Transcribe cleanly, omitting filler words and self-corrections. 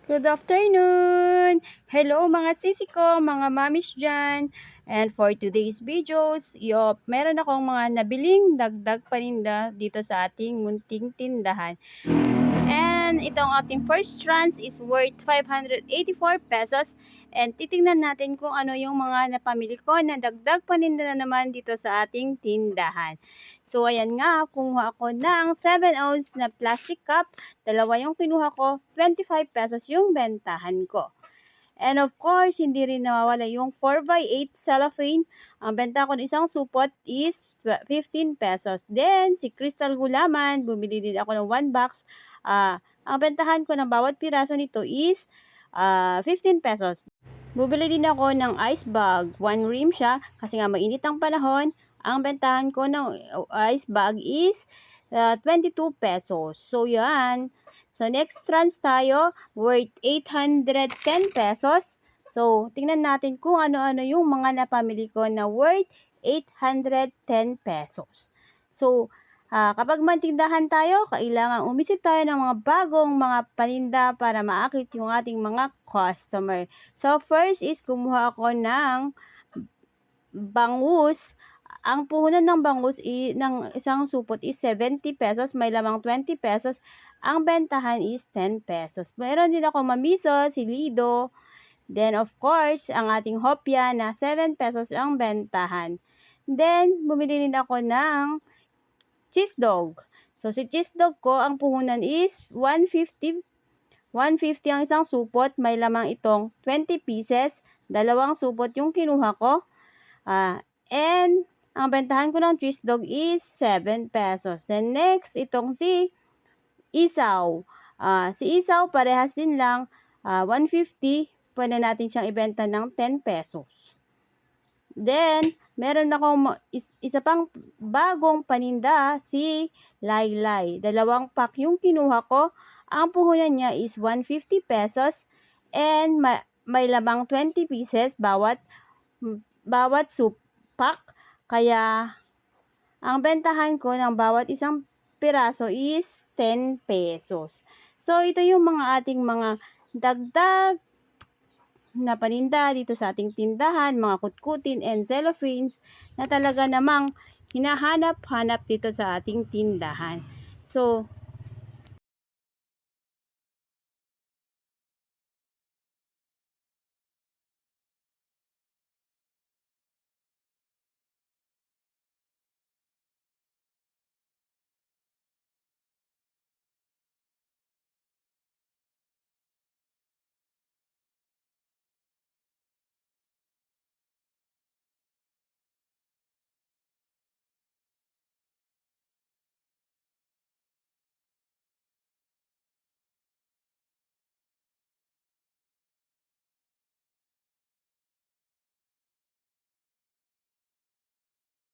Good afternoon! Hello mga sisi ko, mga mamis dyan. And for today's videos, meron akong mga nabiling dagdag paninda dito sa ating munting tindahan. And itong ating first trans is worth 584 pesos. And titingnan natin kung ano yung mga napamili ko na dagdag paninda na naman dito sa ating tindahan. So ayan nga, kumuha ako ng 7 ounce na plastic cup. Dalawa yung kinuha ko, 25 pesos yung bentahan ko. And of course, hindi rin nawawala yung 4x8 cellophane. Ang benta ko ng isang supot is 15 pesos. Then, si Crystal Gulaman, bumili din ako ng 1 box. Ang bentahan ko ng bawat piraso nito is 15 pesos. Bumili din ako ng ice bag. 1 rim siya kasi nga mainit ang panahon. Ang bentahan ko ng ice bag is 22 pesos. So, yan. So, next trans tayo, worth 810 pesos. So, tingnan natin kung ano-ano yung mga napamili ko na worth 810 pesos. So, kapag mantindahan tayo, kailangan umisip tayo ng mga bagong mga paninda para maakit yung ating mga customer. So, first is kumuha ako ng bangus. Ang puhunan ng bangus ng isang supot is 70 pesos, may lamang 20 pesos. Ang bentahan is 10 pesos. Meron din ako mamiso, silido. Then, of course, ang ating hopya na 7 pesos ang bentahan. Then, bumili din ako ng cheese dog. So, si cheese dog ko, ang puhunan is 150. 150 ang isang supot, may lamang itong 20 pieces. Dalawang supot yung kinuha ko. And, ang bentahan ko ng cheese dog is 7 pesos. Then, next, itong si isaw. Si isaw, parehas din lang, 150. Pwede natin siyang ibenta ng 10 pesos. Then, meron akong isa pang bagong paninda, si Laylay. 2 pack yung kinuha ko. Ang puhunan niya is 150 pesos and may lamang 20 pieces bawat pack. Kaya, ang bentahan ko ng bawat isang piraso is 10 pesos. So, ito yung mga ating mga dagdag na paninda dito sa ating tindahan, mga kutkutin and cellophanes na talaga namang hinahanap-hanap dito sa ating tindahan. So,